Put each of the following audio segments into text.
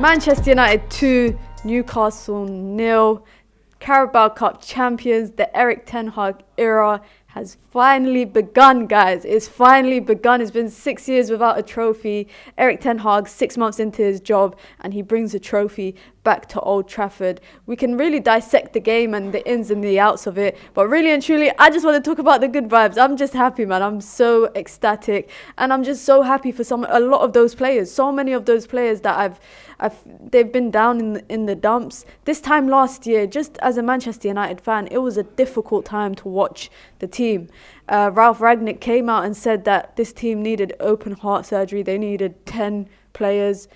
Manchester United 2, Newcastle 0. Carabao Cup champions. The Erik Ten Hag era has finally begun, guys. It's finally begun. It's been 6 years without a trophy. Erik Ten Hag, 6 months into his job, and he brings a trophy back to Old Trafford. We can really dissect the game and the ins and the outs of it, but really and truly, I just want to talk about the good vibes. I'm just happy, man. I'm so ecstatic, and I'm just so happy for a lot of those players. So many of those players that they've been down in the dumps. This time last year, just as a Manchester United fan, it was a difficult time to watch the team. Ralph Rangnick came out and said that this team needed open heart surgery. They needed 10 players.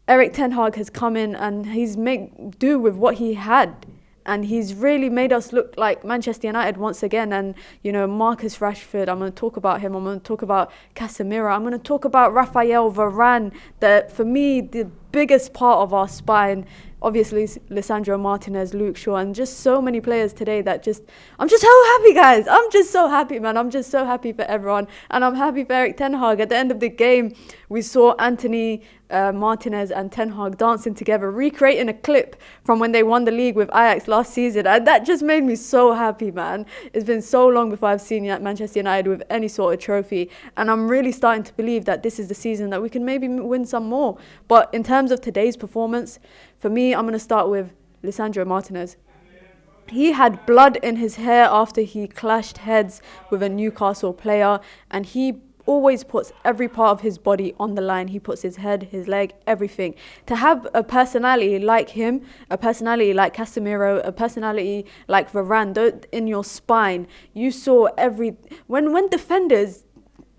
Erik Ten Hag has come in and he's made do with what he had. And he's really made us look like Manchester United once again. And, you know, Marcus Rashford, I'm going to talk about him. I'm going to talk about Casemiro. I'm going to talk about Raphael Varane. That, for me, the biggest part of our spine, obviously, Lisandro Martinez, Luke Shaw, and just so many players today that I'm just so happy, guys. I'm just so happy, man. I'm just so happy for everyone. And I'm happy for Erik Ten Hag. At the end of the game, we saw Anthony Martinez and Ten Hag dancing together, recreating a clip from when they won the league with Ajax last season. And that just made me so happy, man. It's been so long before I've seen Manchester United with any sort of trophy. And I'm really starting to believe that this is the season that we can maybe win some more. But in terms of today's performance, for me, I'm going to start with Lisandro Martinez. He had blood in his hair after he clashed heads with a Newcastle player, and he always puts every part of his body on the line. He puts his head, his leg, everything. To have a personality like him, a personality like Casemiro, a personality like Varane in your spine, you saw when defenders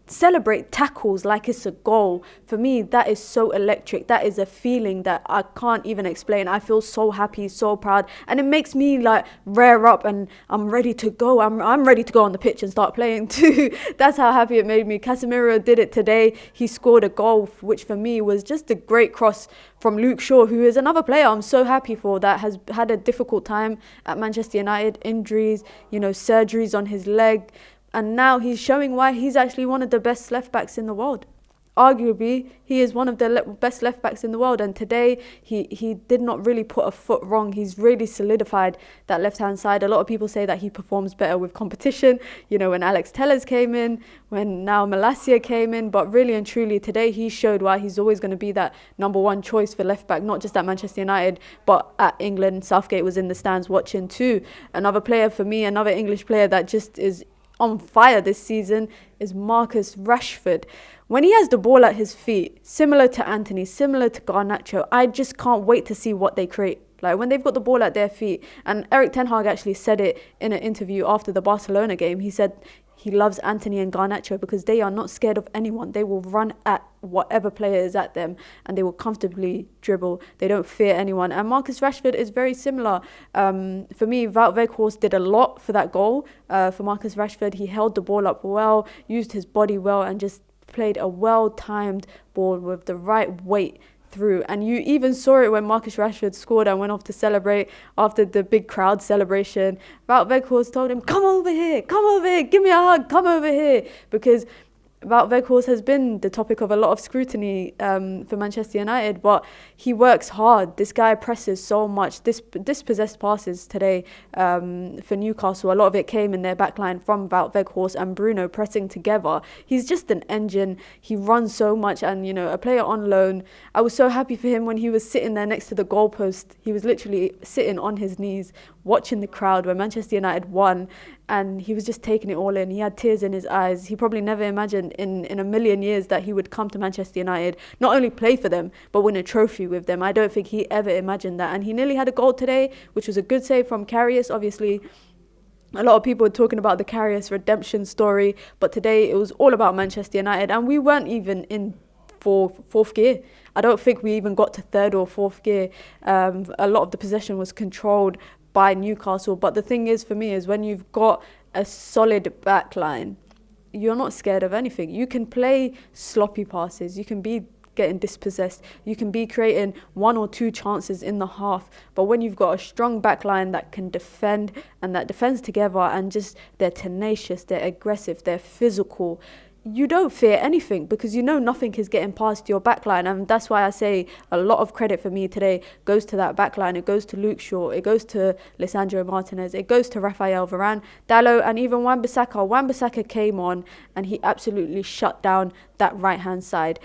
celebrate tackles like it's a goal. For me, that is so electric. That is a feeling that I can't even explain. I feel so happy, so proud, and it makes me like rear up and I'm ready to go. I'm ready to go on the pitch and start playing too. That's how happy it made me. Casemiro did it today. He scored a goal, which for me was just a great cross from Luke Shaw, who is another player I'm so happy for, that has had a difficult time at Manchester United. Injuries, surgeries on his leg. And now he's showing why he's actually one of the best left-backs in the world. Arguably, he is one of the best left-backs in the world. And today, he did not really put a foot wrong. He's really solidified that left-hand side. A lot of people say that he performs better with competition. When Alex Tellez came in, when now Malacia came in. But really and truly, today he showed why he's always going to be that number one choice for left-back, not just at Manchester United, but at England. Southgate was in the stands watching too. Another player for me, another English player that just is on fire this season is Marcus Rashford. When he has the ball at his feet, similar to Anthony, similar to Garnacho, I just can't wait to see what they create. Like when they've got the ball at their feet. And Erik Ten Hag actually said it in an interview after the Barcelona game. He said he loves Anthony and Garnacho because they are not scared of anyone. They will run at whatever player is at them and they will comfortably dribble. They don't fear anyone. And Marcus Rashford is very similar. For me, Wout Weghorst did a lot for that goal. For Marcus Rashford, he held the ball up well, used his body well, and just played a well-timed ball with the right weight through. And you even saw it when Marcus Rashford scored and went off to celebrate after the big crowd celebration. Wout Weghorst told him, come over here, give me a hug, come over here. Because Wout Weghorst has been the topic of a lot of scrutiny for Manchester United, but he works hard. This guy presses so much. Dispossessed passes today for Newcastle, a lot of it came in their backline from Wout Weghorst and Bruno pressing together. He's just an engine. He runs so much, and a player on loan. I was so happy for him when he was sitting there next to the goalpost. He was literally sitting on his knees watching the crowd when Manchester United won, and he was just taking it all in. He had tears in his eyes. He probably never imagined in a million years that he would come to Manchester United, not only play for them, but win a trophy with them. I don't think he ever imagined that. And he nearly had a goal today, which was a good save from Karius. Obviously, a lot of people were talking about the Karius redemption story, but today it was all about Manchester United, and we weren't even in fourth gear. I don't think we even got to third or fourth gear. A lot of the possession was controlled by Newcastle. But the thing is, for me, is when you've got a solid back line, you're not scared of anything. You can play sloppy passes. You can be getting dispossessed. You can be creating 1 or 2 chances in the half. But when you've got a strong back line that can defend and that defends together and just they're tenacious, they're aggressive, they're physical, you don't fear anything because you know nothing is getting past your backline. And that's why I say a lot of credit for me today goes to that backline. It goes to Luke Shaw. It goes to Lisandro Martinez. It goes to Rafael Varane, Dalot, and even Wan-Bissaka. Wan-Bissaka came on and he absolutely shut down that right-hand side.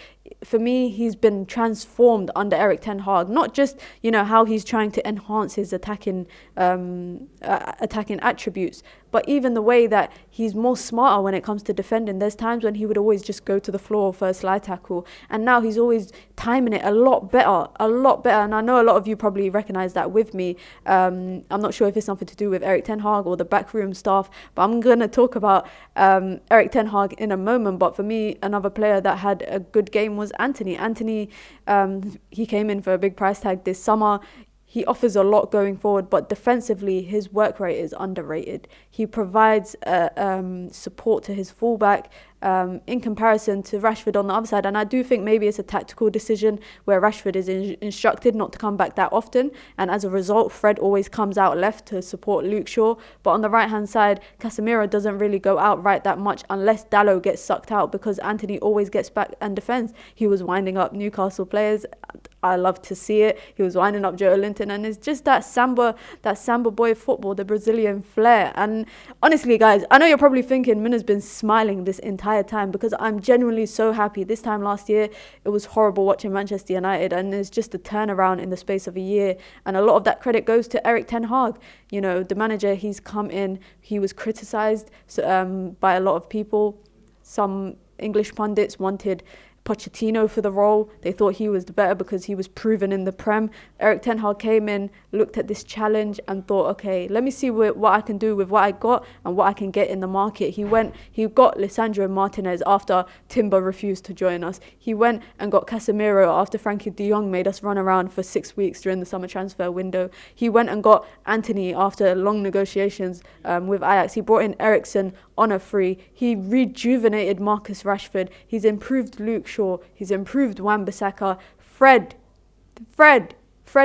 For me, he's been transformed under Erik ten Hag. Not just, how he's trying to enhance his attacking attributes, but even the way that he's more smarter when it comes to defending. There's times when he would always just go to the floor for a slide tackle, and now he's always timing it a lot better. And I know a lot of you probably recognise that with me. I'm not sure if it's something to do with Erik ten Hag or the backroom staff, but I'm going to talk about Erik ten Hag in a moment. But for me, another player that had a good game was Antony. He came in for a big price tag this summer. He offers a lot going forward, but defensively, his work rate is underrated. He provides support to his fullback in comparison to Rashford on the other side. And I do think maybe it's a tactical decision where Rashford is instructed not to come back that often. And as a result, Fred always comes out left to support Luke Shaw. But on the right-hand side, Casemiro doesn't really go out right that much unless Dalot gets sucked out, because Antony always gets back and defends. He was winding up Newcastle players. I love to see it. He was winding up Joe Linton, and it's just that samba boy football, the Brazilian flair. And honestly, guys, I know you're probably thinking Mina's been smiling this entire time, because I'm genuinely so happy. This time last year, it was horrible watching Manchester United, and it's just a turnaround in the space of a year. And a lot of that credit goes to Erik ten Hag. The manager, he's come in, he was criticised by a lot of people. Some English pundits wanted Pochettino for the role. They thought he was the better because he was proven in the Prem. Erik ten Hag came in, looked at this challenge and thought, okay, let me see what I can do with what I got and what I can get in the market. He got Lisandro Martinez after Timber refused to join us. He went and got Casemiro after Frankie de Jong made us run around for 6 weeks during the summer transfer window. He went and got Antony after long negotiations with Ajax. He brought in Eriksen on a free. He rejuvenated Marcus Rashford. He's improved Luke Shaw. He's improved Wan-Bissaka. Fred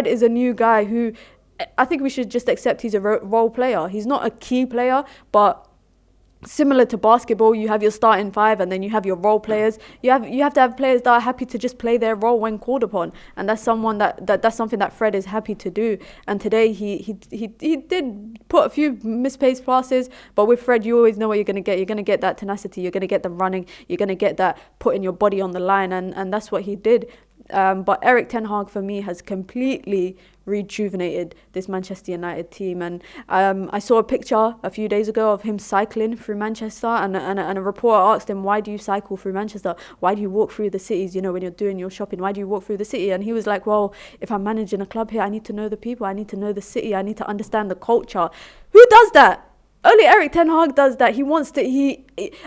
is a new guy who I think we should just accept he's a role player. He's not a key player, but similar to basketball, you have your starting five and then you have your role players. You have to have players that are happy to just play their role when called upon, and that's something that Fred is happy to do. And today he did put a few misplaced passes, but with Fred you always know what you're going to get. You're going to get that tenacity, you're going to get the running, you're going to get that putting your body on the line, and that's what he did. But Erik ten Hag for me has completely rejuvenated this Manchester United team. And I saw a picture a few days ago of him cycling through Manchester, and a reporter asked him, why do you cycle through Manchester? Why do you walk through the cities, when you're doing your shopping? Why do you walk through the city? And he was like, well, if I'm managing a club here, I need to know the people, I need to know the city, I need to understand the culture. Who does that? Only Erik ten Hag does that.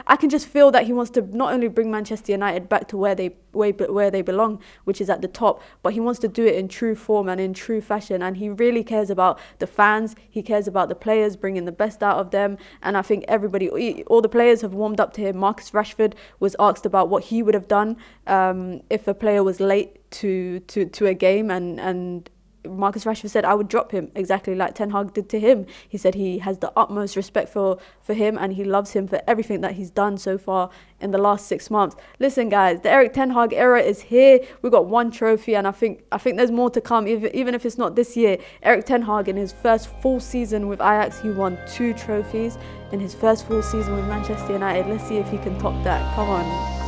I can just feel that he wants to not only bring Manchester United back to where they belong, which is at the top, but he wants to do it in true form and in true fashion. And he really cares about the fans. He cares about the players, bringing the best out of them. And I think all the players have warmed up to him. Marcus Rashford was asked about what he would have done if a player was late to a game, and Marcus Rashford said, I would drop him, exactly like Ten Hag did to him. He said he has the utmost respect for him, and he loves him for everything that he's done so far in the last 6 months. Listen, guys, the Erik ten Hag era is here. We've got one trophy, and I think there's more to come, even if it's not this year. Erik ten Hag, in his first full season with Ajax, he won 2 trophies. In his first full season with Manchester United, let's see if he can top that. Come on.